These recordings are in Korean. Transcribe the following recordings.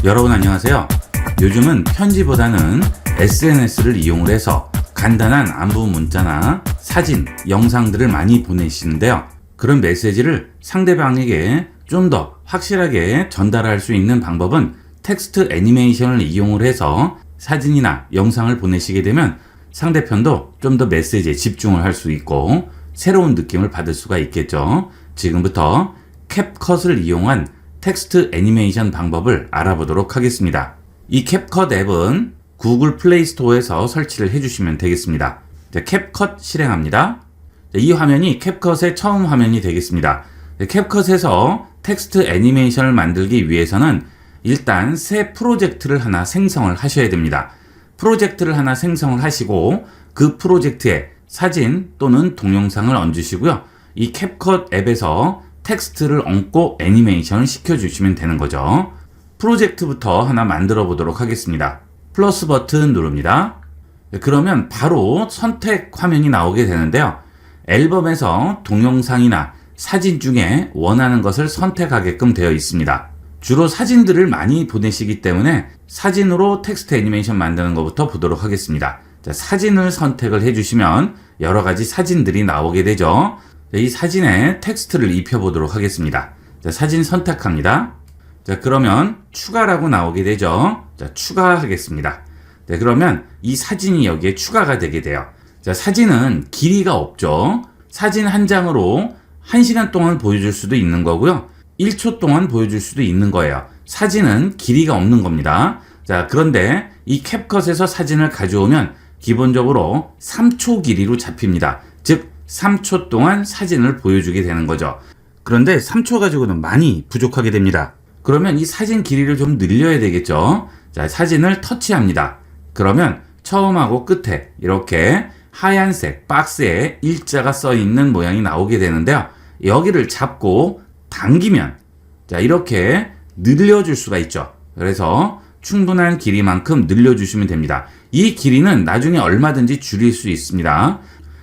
여러분 안녕하세요. 요즘은 편지보다는 SNS를 이용을 해서 간단한 안부 문자나 사진, 영상들을 많이 보내시는데요. 그런 메시지를 상대방에게 좀 더 확실하게 전달할 수 있는 방법은 텍스트 애니메이션을 이용을 해서 사진이나 영상을 보내시게 되면 상대편도 좀 더 메시지에 집중을 할 수 있고 새로운 느낌을 받을 수가 있겠죠. 지금부터 캡컷을 이용한 텍스트 애니메이션 방법을 알아보도록 하겠습니다. 이 캡컷 앱은 구글 플레이 스토어에서 설치를 해주시면 되겠습니다. 캡컷 실행합니다. 이 화면이 캡컷의 처음 화면이 되겠습니다. 캡컷에서 텍스트 애니메이션을 만들기 위해서는 일단 새 프로젝트를 하나 생성을 하셔야 됩니다. 프로젝트를 하나 생성을 하시고 그 프로젝트에 사진 또는 동영상을 얹으시고요. 이 캡컷 앱에서 텍스트를 얹고 애니메이션을 시켜주시면 되는 거죠. 프로젝트부터 하나 만들어 보도록 하겠습니다. 플러스 버튼 누릅니다. 그러면 바로 선택 화면이 나오게 되는데요. 앨범에서 동영상이나 사진 중에 원하는 것을 선택하게끔 되어 있습니다. 주로 사진들을 많이 보내시기 때문에 사진으로 텍스트 애니메이션 만드는 것부터 보도록 하겠습니다. 자, 사진을 선택을 해주시면 여러 가지 사진들이 나오게 되죠. 이 사진에 텍스트를 입혀보도록 하겠습니다. 자, 사진 선택합니다. 자, 그러면 추가라고 나오게 되죠. 자, 추가하겠습니다. 네, 그러면 이 사진이 여기에 추가가 되게 돼요. 자, 사진은 길이가 없죠. 사진 한 장으로 1시간 동안 보여줄 수도 있는 거고요. 1초 동안 보여줄 수도 있는 거예요. 사진은 길이가 없는 겁니다. 자, 그런데 이 캡컷에서 사진을 가져오면 기본적으로 3초 길이로 잡힙니다. 즉 3초 동안 사진을 보여주게 되는 거죠. 그런데 3초 가지고는 많이 부족하게 됩니다. 그러면 이 사진 길이를 좀 늘려야 되겠죠. 자, 사진을 터치합니다. 그러면 처음하고 끝에 이렇게 하얀색 박스에 일자가 써 있는 모양이 나오게 되는데요. 여기를 잡고 당기면 자, 이렇게 늘려줄 수가 있죠. 그래서 충분한 길이만큼 늘려주시면 됩니다. 이 길이는 나중에 얼마든지 줄일 수 있습니다.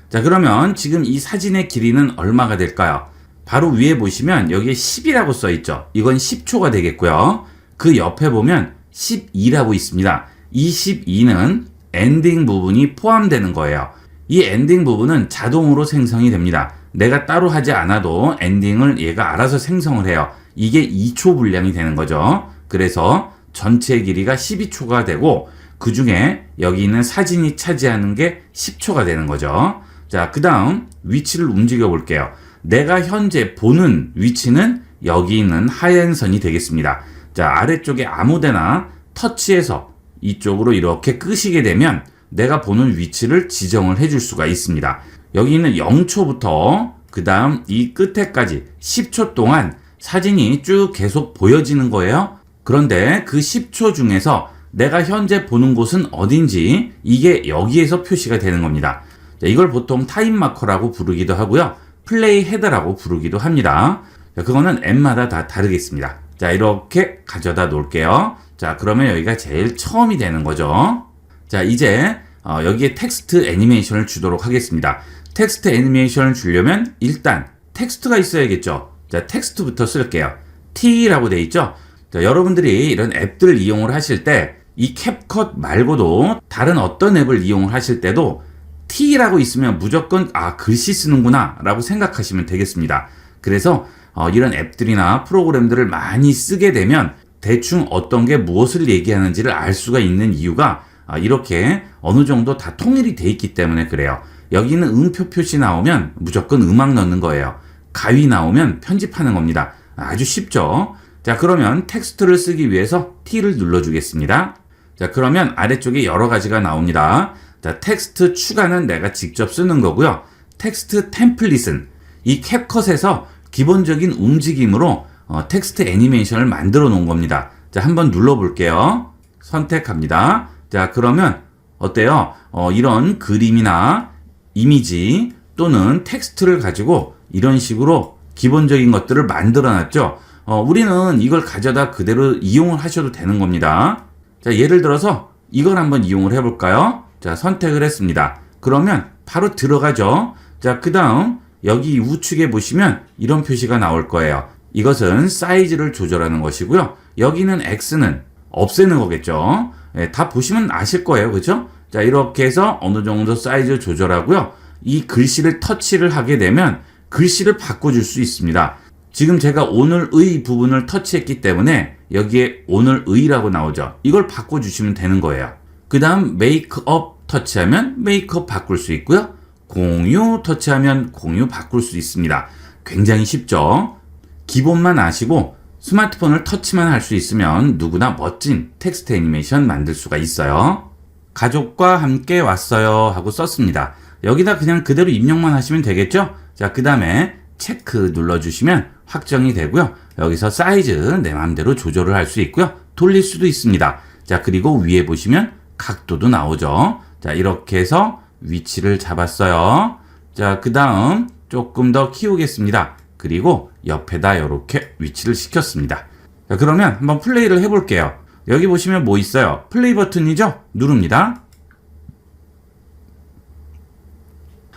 자, 그러면 지금 이 사진의 길이는 얼마가 될까요? 바로 위에 보시면 여기에 10이라고 써 있죠. 이건 10초가 되겠고요. 그 옆에 보면 12라고 있습니다. 이 12는 엔딩 부분이 포함되는 거예요. 이 엔딩 부분은 자동으로 생성이 됩니다. 내가 따로 하지 않아도 엔딩을 얘가 알아서 생성을 해요. 이게 2초 분량이 되는 거죠. 그래서 전체 길이가 12초가 되고 그 중에 여기 있는 사진이 차지하는 게 10초가 되는 거죠. 자, 그 다음 위치를 움직여 볼게요. 내가 현재 보는 위치는 여기 있는 하얀 선이 되겠습니다. 자, 아래쪽에 아무데나 터치해서 이쪽으로 이렇게 끄시게 되면 내가 보는 위치를 지정을 해줄 수가 있습니다. 여기 있는 0초부터 그 다음 이 끝에까지 10초 동안 사진이 쭉 계속 보여지는 거예요. 그런데 그 10초 중에서 내가 현재 보는 곳은 어딘지 이게 여기에서 표시가 되는 겁니다. 자, 이걸 보통 타임 마커라고 부르기도 하고요. 플레이 헤더라고 부르기도 합니다. 자, 그거는 앱마다 다 다르겠습니다. 자, 이렇게 가져다 놓을게요. 자, 그러면 여기가 제일 처음이 되는 거죠. 자, 이제 여기에 텍스트 애니메이션을 주도록 하겠습니다. 텍스트 애니메이션을 주려면 일단 텍스트가 있어야겠죠. 자, 텍스트부터 쓸게요. T라고 돼 있죠. 자, 여러분들이 이런 앱들을 이용을 하실 때 이 캡컷 말고도 다른 어떤 앱을 이용을 하실 때도 T라고 있으면 무조건 글씨 쓰는구나 라고 생각하시면 되겠습니다. 그래서 이런 앱들이나 프로그램들을 많이 쓰게 되면 대충 어떤 게 무엇을 얘기하는지를 알 수가 있는 이유가 이렇게 어느 정도 다 통일이 돼 있기 때문에 그래요. 여기는 음표 표시 나오면 무조건 음악 넣는 거예요. 가위 나오면 편집하는 겁니다. 아주 쉽죠. 자, 그러면 텍스트를 쓰기 위해서 T를 눌러주겠습니다. 자, 그러면 아래쪽에 여러 가지가 나옵니다. 자, 텍스트 추가는 내가 직접 쓰는 거고요. 텍스트 템플릿은 이 캡컷에서 기본적인 움직임으로 텍스트 애니메이션을 만들어 놓은 겁니다. 자, 한번 눌러볼게요. 선택합니다. 자, 그러면 어때요? 이런 그림이나 이미지 또는 텍스트를 가지고 이런 식으로 기본적인 것들을 만들어 놨죠. 우리는 이걸 가져다 그대로 이용을 하셔도 되는 겁니다. 자, 예를 들어서 이걸 한번 이용을 해볼까요? 자, 선택을 했습니다. 그러면 바로 들어가죠. 자, 그 다음 여기 우측에 보시면 이런 표시가 나올 거예요. 이것은 사이즈를 조절하는 것이고요. 여기는 X는 없애는 거겠죠. 예, 다 보시면 아실 거예요. 그죠? 자, 이렇게 해서 어느 정도 사이즈 조절하고요. 이 글씨를 터치를 하게 되면 글씨를 바꿔줄 수 있습니다. 지금 제가 오늘의 부분을 터치했기 때문에 여기에 오늘의라고 나오죠. 이걸 바꿔주시면 되는 거예요. 그 다음 메이크업 터치하면 메이크업 바꿀 수 있고요. 공유 터치하면 공유 바꿀 수 있습니다. 굉장히 쉽죠? 기본만 아시고 스마트폰을 터치만 할 수 있으면 누구나 멋진 텍스트 애니메이션 만들 수가 있어요. 가족과 함께 왔어요 하고 썼습니다. 여기다 그냥 그대로 입력만 하시면 되겠죠? 자, 그 다음에 체크 눌러주시면 확정이 되고요. 여기서 사이즈 내 마음대로 조절을 할 수 있고요. 돌릴 수도 있습니다. 자, 그리고 위에 보시면 각도도 나오죠. 자, 이렇게 해서 위치를 잡았어요. 자, 그 다음 조금 더 키우겠습니다. 그리고 옆에다 이렇게 위치를 시켰습니다. 자, 그러면 한번 플레이를 해볼게요. 여기 보시면 뭐 있어요? 플레이 버튼이죠? 누릅니다.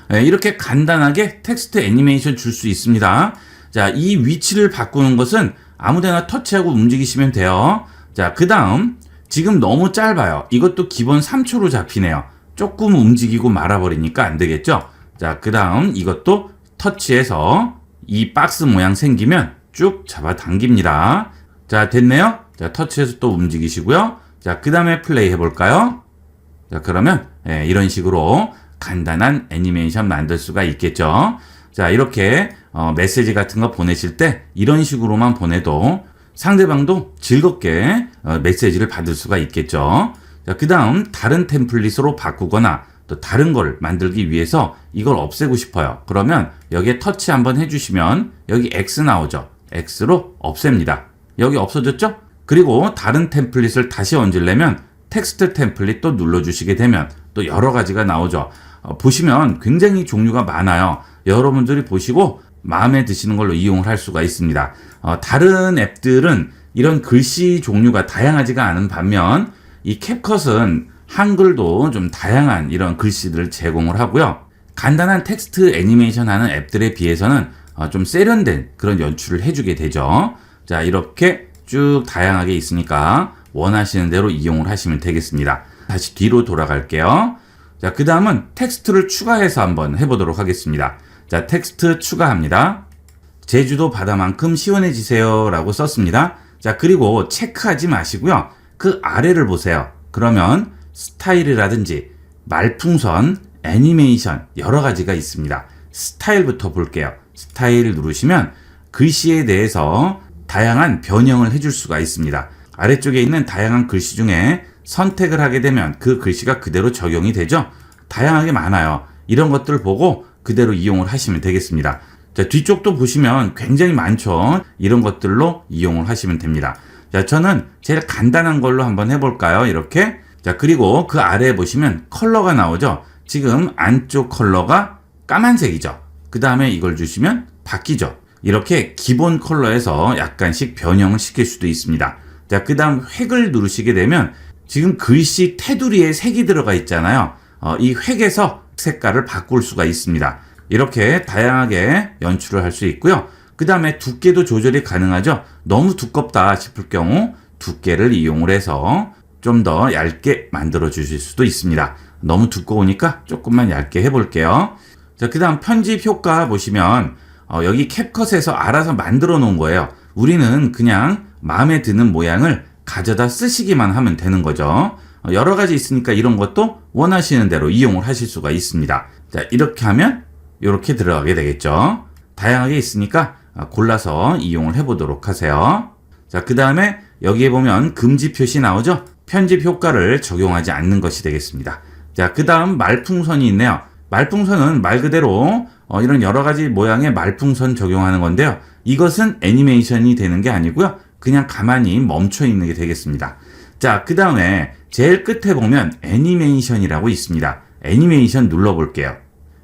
네, 이렇게 간단하게 텍스트 애니메이션 줄 수 있습니다. 자, 이 위치를 바꾸는 것은 아무데나 터치하고 움직이시면 돼요. 자, 그 다음 지금 너무 짧아요. 이것도 기본 3초로 잡히네요. 조금 움직이고 말아버리니까 안 되겠죠? 자, 그 다음 이것도 터치해서 이 박스 모양 생기면 쭉 잡아당깁니다. 자, 됐네요. 자, 터치해서 또 움직이시고요. 자, 그 다음에 플레이 해볼까요? 자, 그러면 이런 식으로 간단한 애니메이션 만들 수가 있겠죠. 자, 이렇게 메시지 같은 거 보내실 때 이런 식으로만 보내도 상대방도 즐겁게 메시지를 받을 수가 있겠죠. 자, 그 다음 다른 템플릿으로 바꾸거나 또 다른 걸 만들기 위해서 이걸 없애고 싶어요. 그러면 여기에 터치 한번 해주시면 여기 X 나오죠. X로 없앱니다. 여기 없어졌죠? 그리고 다른 템플릿을 다시 얹으려면 텍스트 템플릿 또 눌러주시게 되면 또 여러 가지가 나오죠. 보시면 굉장히 종류가 많아요. 여러분들이 보시고 마음에 드시는 걸로 이용을 할 수가 있습니다. 다른 앱들은 이런 글씨 종류가 다양하지가 않은 반면 이 캡컷은 한글도 좀 다양한 이런 글씨들을 제공을 하고요. 간단한 텍스트 애니메이션 하는 앱들에 비해서는 좀 세련된 그런 연출을 해주게 되죠. 자, 이렇게 쭉 다양하게 있으니까 원하시는 대로 이용을 하시면 되겠습니다. 다시 뒤로 돌아갈게요. 자, 그 다음은 텍스트를 추가해서 한번 해보도록 하겠습니다. 자, 텍스트 추가합니다. 제주도 바다만큼 시원해지세요 라고 썼습니다. 자, 그리고 체크하지 마시고요. 그 아래를 보세요. 그러면 스타일이라든지 말풍선, 애니메이션 여러 가지가 있습니다. 스타일부터 볼게요. 스타일 누르시면 글씨에 대해서 다양한 변형을 해줄 수가 있습니다. 아래쪽에 있는 다양한 글씨 중에 선택을 하게 되면 그 글씨가 그대로 적용이 되죠. 다양하게 많아요. 이런 것들을 보고 그대로 이용을 하시면 되겠습니다. 자, 뒤쪽도 보시면 굉장히 많죠. 이런 것들로 이용을 하시면 됩니다. 자, 저는 제일 간단한 걸로 한번 해볼까요? 이렇게. 자, 그리고 그 아래에 보시면 컬러가 나오죠. 지금 안쪽 컬러가 까만색이죠. 그 다음에 이걸 주시면 바뀌죠. 이렇게 기본 컬러에서 약간씩 변형을 시킬 수도 있습니다. 자, 그 다음 획을 누르시게 되면 지금 글씨 테두리에 색이 들어가 있잖아요. 이 획에서 색깔을 바꿀 수가 있습니다. 이렇게 다양하게 연출을 할 수 있고요. 그 다음에 두께도 조절이 가능하죠. 너무 두껍다 싶을 경우 두께를 이용을 해서 좀 더 얇게 만들어 주실 수도 있습니다. 너무 두꺼우니까 조금만 얇게 해볼게요. 자, 그 다음 편집 효과 보시면 여기 캡컷에서 알아서 만들어 놓은 거예요. 우리는 그냥 마음에 드는 모양을 가져다 쓰시기만 하면 되는 거죠. 여러 가지 있으니까 이런 것도 원하시는 대로 이용을 하실 수가 있습니다. 자, 이렇게 하면 이렇게 들어가게 되겠죠. 다양하게 있으니까 골라서 이용을 해보도록 하세요. 자, 그 다음에 여기에 보면 금지 표시 나오죠. 편집 효과를 적용하지 않는 것이 되겠습니다. 자, 그 다음 말풍선이 있네요. 말풍선은 말 그대로 이런 여러 가지 모양의 말풍선 적용하는 건데요. 이것은 애니메이션이 되는 게 아니고요. 그냥 가만히 멈춰 있는 게 되겠습니다. 자, 그 다음에 제일 끝에 보면 애니메이션이라고 있습니다. 애니메이션 눌러볼게요.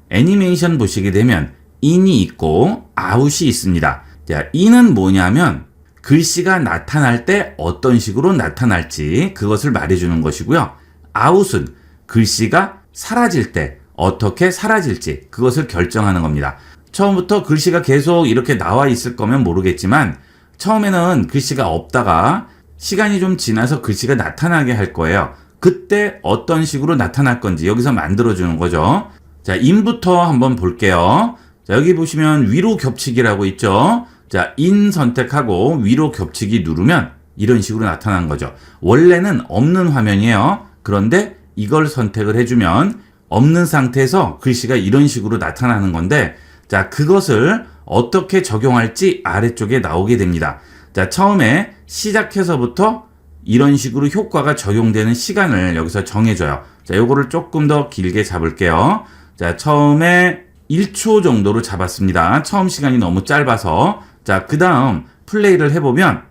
애니메이션 보시게 되면 in이 있고 out이 있습니다. 자, in은 뭐냐면 글씨가 나타날 때 어떤 식으로 나타날지 그것을 말해주는 것이고요. out은 글씨가 사라질 때 어떻게 사라질지 그것을 결정하는 겁니다. 처음부터 글씨가 계속 이렇게 나와 있을 거면 모르겠지만 처음에는 글씨가 없다가 시간이 좀 지나서 글씨가 나타나게 할 거예요. 그때 어떤 식으로 나타날 건지 여기서 만들어주는 거죠. 자, 인부터 한번 볼게요. 자, 여기 보시면 위로 겹치기라고 있죠. 자, 인 선택하고 위로 겹치기 누르면 이런 식으로 나타난 거죠. 원래는 없는 화면이에요. 그런데 이걸 선택을 해주면 없는 상태에서 글씨가 이런 식으로 나타나는 건데, 자, 그것을 어떻게 적용할지 아래쪽에 나오게 됩니다. 자, 처음에 시작해서부터 이런 식으로 효과가 적용되는 시간을 여기서 정해줘요. 자, 요거를 조금 더 길게 잡을게요. 자, 처음에 1초 정도로 잡았습니다. 처음 시간이 너무 짧아서. 자, 그 다음 플레이를 해보면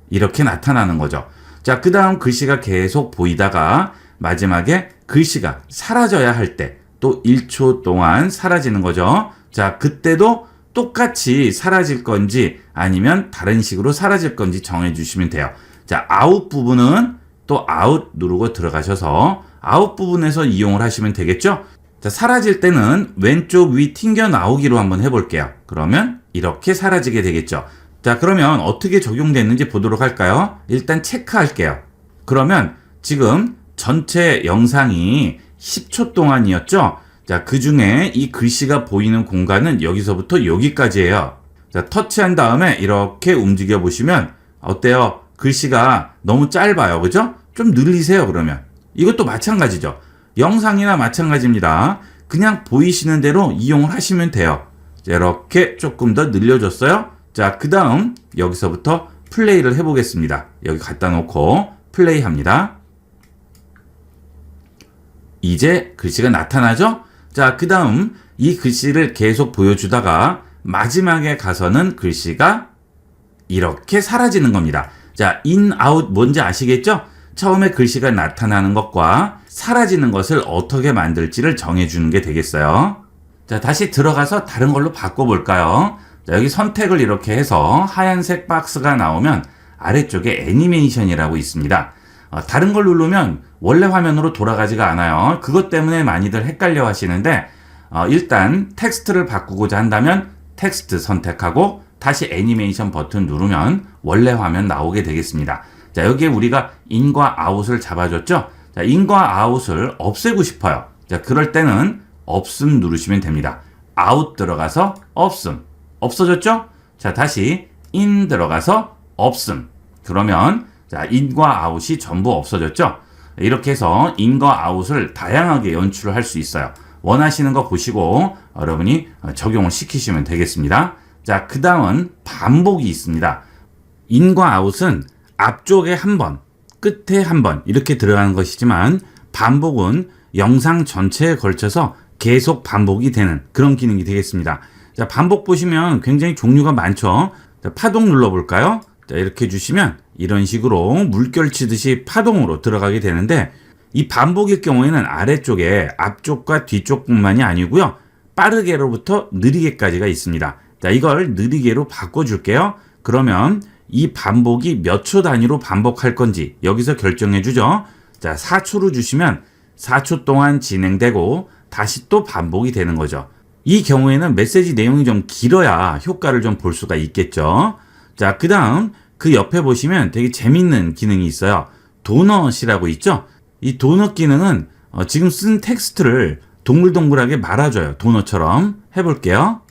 이렇게 나타나는 거죠. 자, 그 다음 글씨가 계속 보이다가 마지막에 글씨가 사라져야 할 때 또 1초 동안 사라지는 거죠. 자, 그때도 똑같이 사라질 건지 아니면 다른 식으로 사라질 건지 정해주시면 돼요. 자, 아웃 부분은 또 아웃 누르고 들어가셔서 아웃 부분에서 이용을 하시면 되겠죠? 자, 사라질 때는 왼쪽 위 튕겨 나오기로 한번 해볼게요. 그러면 이렇게 사라지게 되겠죠. 자, 그러면 어떻게 적용됐는지 보도록 할까요? 일단 체크할게요. 그러면 지금 전체 영상이 10초 동안이었죠? 자, 그 중에 이 글씨가 보이는 공간은 여기서부터 여기까지예요. 자, 터치한 다음에 이렇게 움직여 보시면 어때요? 글씨가 너무 짧아요. 그죠? 좀 늘리세요, 그러면. 이것도 마찬가지죠. 영상이나 마찬가지입니다. 그냥 보이시는 대로 이용을 하시면 돼요. 자, 이렇게 조금 더 늘려줬어요. 자, 그 다음 여기서부터 플레이를 해보겠습니다. 여기 갖다 놓고 플레이 합니다. 이제 글씨가 나타나죠? 자, 그 다음 이 글씨를 계속 보여주다가 마지막에 가서는 글씨가 이렇게 사라지는 겁니다. 자, 인, 아웃 뭔지 아시겠죠? 처음에 글씨가 나타나는 것과 사라지는 것을 어떻게 만들지를 정해주는 게 되겠어요. 자, 다시 들어가서 다른 걸로 바꿔볼까요? 자, 여기 선택을 이렇게 해서 하얀색 박스가 나오면 아래쪽에 애니메이션이라고 있습니다. 다른 걸 누르면 원래 화면으로 돌아가지가 않아요. 그것 때문에 많이들 헷갈려 하시는데 일단 텍스트를 바꾸고자 한다면 텍스트 선택하고 다시 애니메이션 버튼 누르면 원래 화면 나오게 되겠습니다. 자, 여기에 우리가 인과 아웃을 잡아줬죠? 자, 인과 아웃을 없애고 싶어요. 자, 그럴 때는 없음 누르시면 됩니다. 아웃 들어가서 없음. 없어졌죠? 자, 다시 인 들어가서 없음. 그러면 자, 인과 아웃이 전부 없어졌죠? 이렇게 해서 인과 아웃을 다양하게 연출을 할 수 있어요. 원하시는 거 보시고 여러분이 적용을 시키시면 되겠습니다. 자, 그 다음은 반복이 있습니다. 인과 아웃은 앞쪽에 한 번, 끝에 한 번 이렇게 들어가는 것이지만 반복은 영상 전체에 걸쳐서 계속 반복이 되는 그런 기능이 되겠습니다. 자, 반복 보시면 굉장히 종류가 많죠. 자, 파동 눌러볼까요? 자, 이렇게 해주시면 이런 식으로 물결 치듯이 파동으로 들어가게 되는데 이 반복일 경우에는 아래쪽에 앞쪽과 뒤쪽뿐만이 아니고요. 빠르게로부터 느리게까지가 있습니다. 자, 이걸 느리게로 바꿔줄게요. 그러면 이 반복이 몇 초 단위로 반복할 건지 여기서 결정해 주죠. 자, 4초로 주시면 4초 동안 진행되고 다시 또 반복이 되는 거죠. 이 경우에는 메시지 내용이 좀 길어야 효과를 좀 볼 수가 있겠죠. 자, 그 다음 그 옆에 보시면 되게 재밌는 기능이 있어요. 도넛이라고 있죠. 이 도넛 기능은 지금 쓴 텍스트를 동글동글하게 말아줘요. 도넛처럼 해볼게요.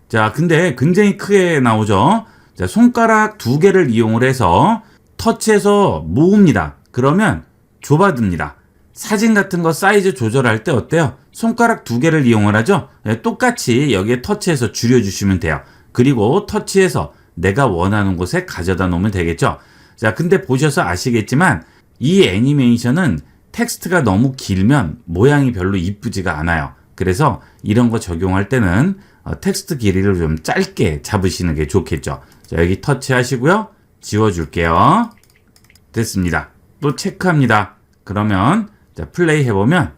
자, 근데 굉장히 크게 나오죠. 자, 손가락 2개를 이용을 해서 터치해서 모읍니다. 그러면 좁아듭니다. 사진 같은 거 사이즈 조절할 때 어때요? 손가락 2개를 이용을 하죠. 네, 똑같이 여기에 터치해서 줄여주시면 돼요. 그리고 터치해서 내가 원하는 곳에 가져다 놓으면 되겠죠. 자, 근데 보셔서 아시겠지만 이 애니메이션은 텍스트가 너무 길면 모양이 별로 이쁘지가 않아요. 그래서 이런 거 적용할 때는 텍스트 길이를 좀 짧게 잡으시는 게 좋겠죠. 자, 여기 터치하시고요. 지워줄게요. 됐습니다. 또 체크합니다. 그러면 자, 플레이 해보면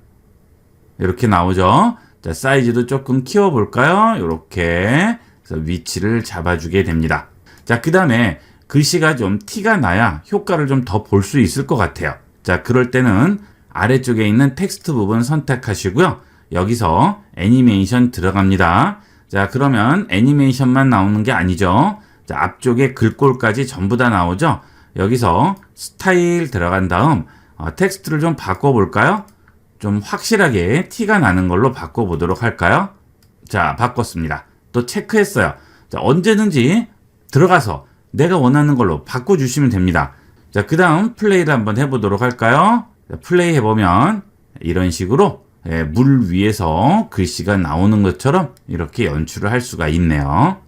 이렇게 나오죠. 자, 사이즈도 조금 키워볼까요? 이렇게 그래서 위치를 잡아주게 됩니다. 자, 그 다음에 글씨가 좀 티가 나야 효과를 좀 더 볼 수 있을 것 같아요. 자, 그럴 때는 아래쪽에 있는 텍스트 부분 선택하시고요. 여기서 애니메이션 들어갑니다. 자, 그러면 애니메이션만 나오는 게 아니죠. 자, 앞쪽에 글꼴까지 전부 다 나오죠. 여기서 스타일 들어간 다음 텍스트를 좀 바꿔볼까요? 좀 확실하게 티가 나는 걸로 바꿔보도록 할까요? 자, 바꿨습니다. 또 체크했어요. 자, 언제든지 들어가서 내가 원하는 걸로 바꿔주시면 됩니다. 자, 그 다음 플레이를 한번 해보도록 할까요? 자, 플레이 해보면 이런 식으로 물 위에서 글씨가 나오는 것처럼 이렇게 연출을 할 수가 있네요.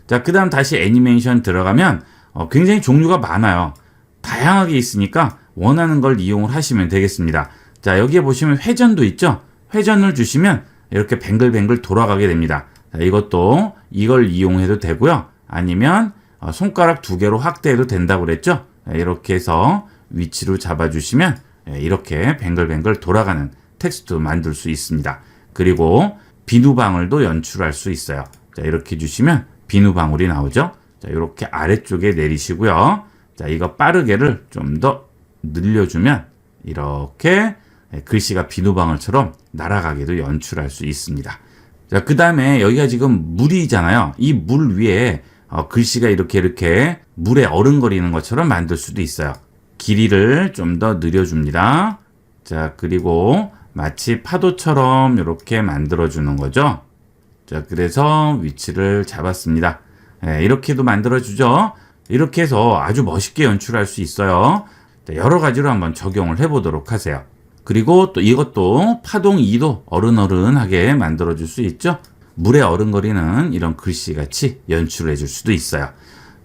자, 그 다음 다시 애니메이션 들어가면 굉장히 종류가 많아요. 다양하게 있으니까 원하는 걸 이용을 하시면 되겠습니다. 자, 여기에 보시면 회전도 있죠. 회전을 주시면 이렇게 뱅글뱅글 돌아가게 됩니다. 자, 이것도 이걸 이용해도 되고요. 아니면 손가락 2개로 확대해도 된다고 그랬죠. 이렇게 해서 위치로 잡아주시면 이렇게 뱅글뱅글 돌아가는 텍스트 만들 수 있습니다. 그리고 비누방울도 연출할 수 있어요. 자, 이렇게 주시면 비누방울이 나오죠. 자, 이렇게 아래쪽에 내리시고요. 자, 이거 빠르게를 좀 더 늘려주면 이렇게 글씨가 비누방울처럼 날아가게도 연출할 수 있습니다. 자, 그 다음에 여기가 지금 물이잖아요. 이 물 위에 글씨가 이렇게 물에 어른거리는 것처럼 만들 수도 있어요. 길이를 좀 더 늘려줍니다. 자, 그리고 마치 파도처럼 이렇게 만들어주는 거죠. 자, 그래서 위치를 잡았습니다. 이렇게도 만들어주죠. 이렇게 해서 아주 멋있게 연출할 수 있어요. 자, 여러 가지로 한번 적용을 해보도록 하세요. 그리고 또 이것도 파동 2도 어른어른하게 만들어줄 수 있죠. 물에 어른거리는 이런 글씨같이 연출해 줄 수도 있어요.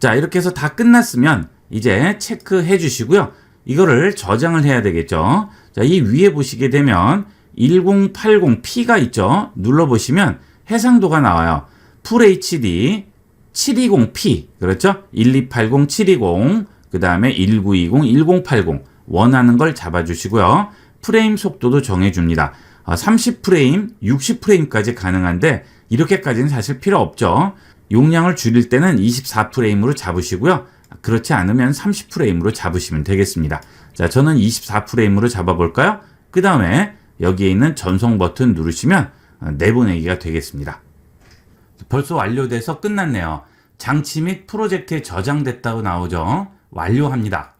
자, 이렇게 해서 다 끝났으면 이제 체크해 주시고요. 이거를 저장을 해야 되겠죠. 자, 이 위에 보시게 되면 1080p가 있죠. 눌러보시면 해상도가 나와요. FHD 720p, 그렇죠? 1280, 720, 그 다음에 1920, 1080 원하는 걸 잡아주시고요. 프레임 속도도 정해줍니다. 30프레임, 60프레임까지 가능한데 이렇게까지는 사실 필요 없죠. 용량을 줄일 때는 24프레임으로 잡으시고요. 그렇지 않으면 30프레임으로 잡으시면 되겠습니다. 자, 저는 24프레임으로 잡아볼까요? 그 다음에 여기에 있는 전송 버튼 누르시면 내보내기가 되겠습니다. 벌써 완료돼서 끝났네요. 장치 및 프로젝트에 저장됐다고 나오죠. 완료합니다.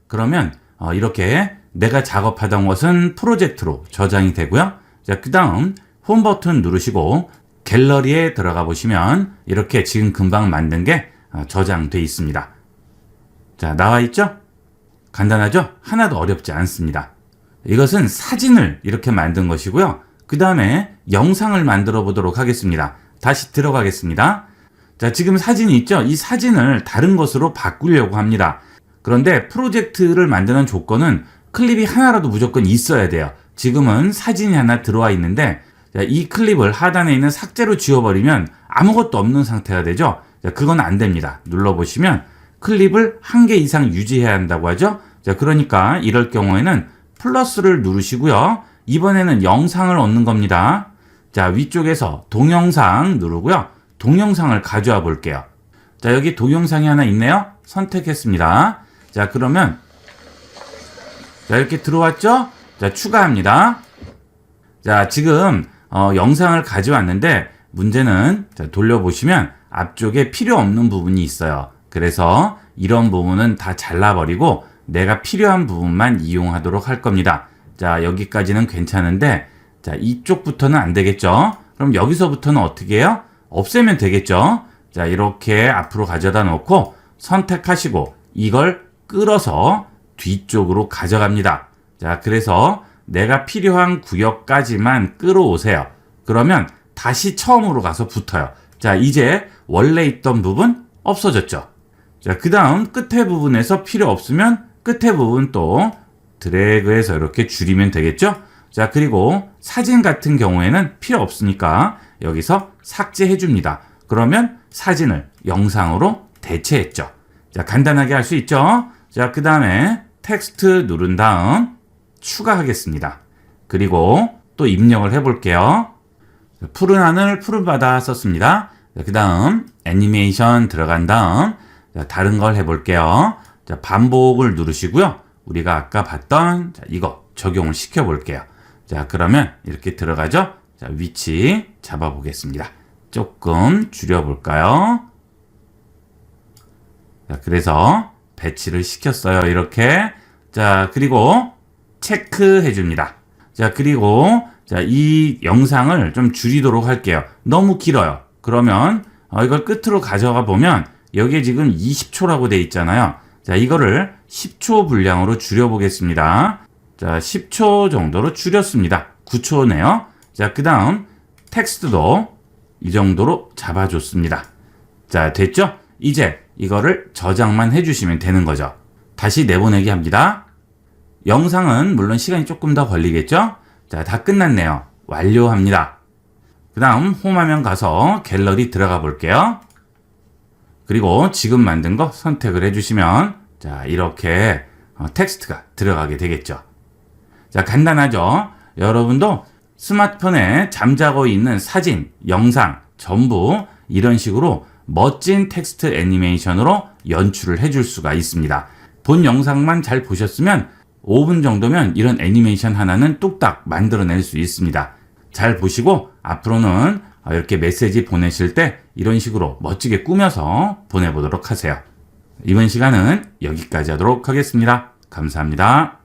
그러면 이렇게 내가 작업하던 것은 프로젝트로 저장이 되고요. 자, 그 다음 홈 버튼 누르시고 갤러리에 들어가 보시면 이렇게 지금 금방 만든 게 저장돼 있습니다. 자, 나와 있죠? 간단하죠? 하나도 어렵지 않습니다. 이것은 사진을 이렇게 만든 것이고요. 그 다음에 영상을 만들어 보도록 하겠습니다. 다시 들어가겠습니다. 자, 지금 사진이 있죠? 이 사진을 다른 것으로 바꾸려고 합니다. 그런데 프로젝트를 만드는 조건은 클립이 하나라도 무조건 있어야 돼요. 지금은 사진이 하나 들어와 있는데 이 클립을 하단에 있는 삭제로 지워버리면 아무것도 없는 상태가 되죠. 자, 그건 안 됩니다. 눌러보시면 클립을 1개 이상 유지해야 한다고 하죠. 자, 그러니까 이럴 경우에는 플러스를 누르시고요. 이번에는 영상을 얻는 겁니다. 자, 위쪽에서 동영상 누르고요. 동영상을 가져와 볼게요. 자, 여기 동영상이 하나 있네요. 선택했습니다. 자, 그러면 자, 이렇게 들어왔죠? 자, 추가합니다. 자, 지금 영상을 가져왔는데 문제는 자, 돌려보시면 앞쪽에 필요 없는 부분이 있어요. 그래서 이런 부분은 다 잘라버리고 내가 필요한 부분만 이용하도록 할 겁니다. 자, 여기까지는 괜찮은데 자, 이쪽부터는 안 되겠죠? 그럼 여기서부터는 어떻게 해요? 없애면 되겠죠? 자, 이렇게 앞으로 가져다 놓고 선택하시고 이걸 끌어서 뒤쪽으로 가져갑니다. 자, 그래서 내가 필요한 구역까지만 끌어오세요. 그러면 다시 처음으로 가서 붙어요. 자, 이제 원래 있던 부분 없어졌죠. 자, 그 다음 끝에 부분에서 필요 없으면 끝에 부분 또 드래그해서 이렇게 줄이면 되겠죠. 자, 그리고 사진 같은 경우에는 필요 없으니까 여기서 삭제해 줍니다. 그러면 사진을 영상으로 대체했죠. 자, 간단하게 할 수 있죠. 자, 그 다음에 텍스트 누른 다음 추가하겠습니다. 그리고 또 입력을 해볼게요. 푸른 하늘, 푸른 바다 썼습니다. 그 다음 애니메이션 들어간 다음 다른 걸 해볼게요. 자, 반복을 누르시고요. 우리가 아까 봤던 이거 적용을 시켜볼게요. 자, 그러면 이렇게 들어가죠. 자, 위치 잡아보겠습니다. 조금 줄여볼까요? 자, 그래서 배치를 시켰어요. 이렇게. 자, 그리고 체크해 줍니다. 자, 그리고 자, 이 영상을 좀 줄이도록 할게요. 너무 길어요. 그러면 이걸 끝으로 가져가 보면 여기에 지금 20초라고 돼 있잖아요. 자, 이거를 10초 분량으로 줄여 보겠습니다. 자, 10초 정도로 줄였습니다. 9초네요. 자, 그 다음 텍스트도 이 정도로 잡아줬습니다. 자, 됐죠? 이제 이거를 저장만 해주시면 되는 거죠. 다시 내보내기 합니다. 영상은 물론 시간이 조금 더 걸리겠죠? 자, 다 끝났네요. 완료합니다. 그 다음 홈 화면 가서 갤러리 들어가 볼게요. 그리고 지금 만든 거 선택을 해주시면 자, 이렇게 텍스트가 들어가게 되겠죠. 자, 간단하죠? 여러분도 스마트폰에 잠자고 있는 사진, 영상 전부 이런 식으로 멋진 텍스트 애니메이션으로 연출을 해줄 수가 있습니다. 본 영상만 잘 보셨으면 5분 정도면 이런 애니메이션 하나는 뚝딱 만들어낼 수 있습니다. 잘 보시고 앞으로는 이렇게 메시지 보내실 때 이런 식으로 멋지게 꾸며서 보내보도록 하세요. 이번 시간은 여기까지 하도록 하겠습니다. 감사합니다.